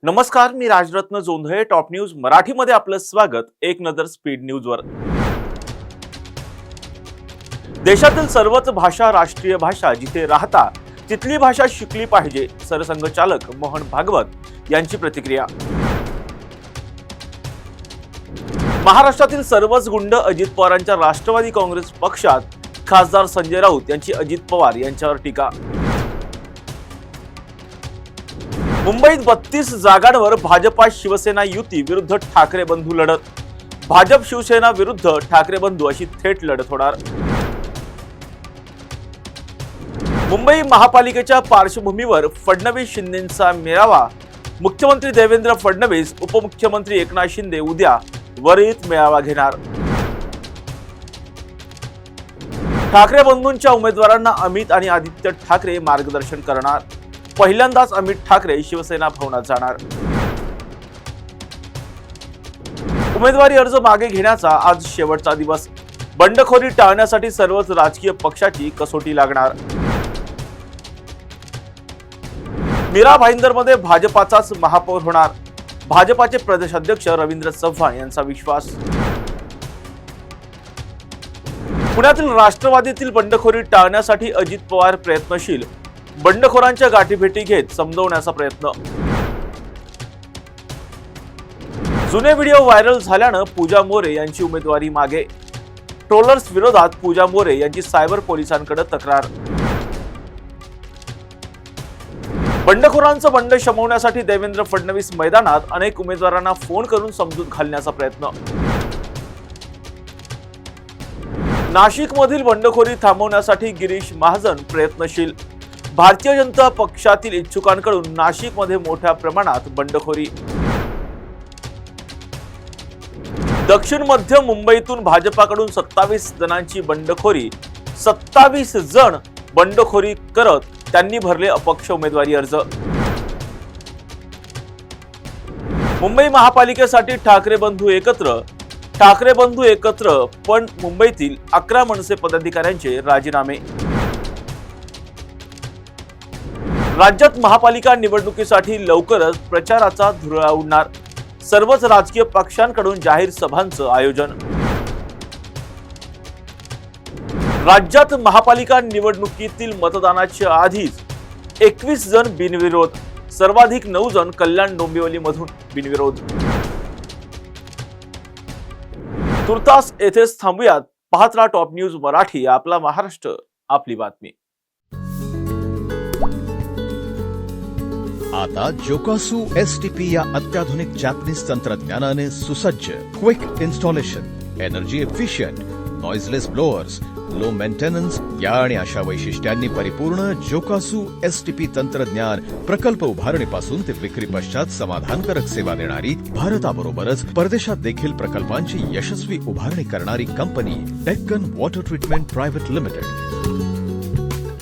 नमस्कार, मी Rajratna Jondhale. Top news मराठीमध्ये आपलं स्वागत. एक नजर स्पीड न्यूजवर. देशातील सर्वच भाषा राष्ट्रीय भाषा जिथे राहता तिथली भाषा शिकली पाहिजे, सरसंघचालक मोहन भागवत यांची प्रतिक्रिया. महाराष्ट्रातील सर्वच गुंड अजित पवारांच्या राष्ट्रवादी काँग्रेस पक्षात. खासदार संजय राऊत यांची अजित पवार यांच्यावर टीका. मुंबईत 32 जागांवर भाजपा शिवसेना युती विरुद्ध ठाकरे बंधू लढत. भाजप शिवसेना विरुद्ध ठाकरे बंधू अशी थेट लढत होणार. मुंबई महापालिकेच्या पार्श्वभूमीवर फडणवीस शिंदेंचा मेळावा. मुख्यमंत्री देवेंद्र फडणवीस, उपमुख्यमंत्री एकनाथ शिंदे उद्या वरळीत मेळावा घेणार. ठाकरे बंधूंच्या उमेदवारांना अमित आणि आदित्य ठाकरे मार्गदर्शन करणार. पहिल्यांदाच अमित ठाकरे शिवसेना भवनात जाणार. उमेदवारी अर्ज मागे घेण्याचा आज शेवटचा दिवस. बंडखोरी टाळण्यासाठी सर्वच राजकीय पक्षाची कसोटी लागणार. मीरा भाईंदरमध्ये भाजपाचाच महापौर होणार. भाजपाचे प्रदेशाध्यक्ष रवींद्र चव्हाण यांचा विश्वास. पुण्यातील राष्ट्रवादीतील बंडखोरी टाळण्यासाठी अजित पवार प्रयत्नशील. बंडखोरांच्या गाठीभेटी घेत समजवण्याचा प्रयत्न. जुने व्हिडिओ व्हायरल झाल्यानं पूजा मोरे यांची उमेदवारी मागे. ट्रोलर्स विरोधात पूजा मोरे यांची सायबर पोलिसांकडे तक्रार. बंडखोरांचं बंड शमवण्यासाठी देवेंद्र फडणवीस मैदानात. अनेक उमेदवारांना फोन करून समजूत घालण्याचा प्रयत्न. नाशिकमधील बंडखोरी थांबवण्यासाठी गिरीश महाजन प्रयत्नशील. भारतीय जनता पक्षातील इच्छुकांकडून नाशिकमध्ये मोठ्या प्रमाणात बंडखोरी. दक्षिण मध्य मुंबईतून भाजपाकडून 27 जणांची बंडखोरी. 27 जण बंडखोरी करत त्यांनी भरले अपक्ष उमेदवारी अर्ज. मुंबई महापालिकेसाठी ठाकरे बंधू एकत्र. ठाकरे बंधू एकत्र, पण मुंबईतील 11 मनसे पदाधिकाऱ्यांचे राजीनामे. राज्यात महापालिका निवडणुकीसाठी लवकरच प्रचाराचा धुरळा उडणार. सर्वच राजकीय पक्षांकडून जाहीर सभांचं आयोजन. राज्यात महापालिका निवडणुकीतील मतदानाच्या आधीच 21 जण बिनविरोध. सर्वाधिक 9 जण कल्याण डोंबिवलीमधून बिनविरोध. तुर्तास येथेच थांबूयात. पाहत राहा टॉप न्यूज मराठी. आपला महाराष्ट्र, आपली बातमी. आता जोकासू STP या अत्याधुनिक जॅपनीज तंत्रज्ञानाने सुसज्ज, quick installation, energy efficient, noiseless blowers, low maintenance या आणि अशा वैशिष्ट्यांनी परिपूर्ण जोकासू STP तंत्रज्ञान प्रकल्प उभारणीपासून ते विक्री पश्चात समाधानकारक सेवा देणारी, भारताबरोबरच परदेशात देखील प्रकल्पांची यशस्वी उभारणी करणारी company Deccan water treatment private limited.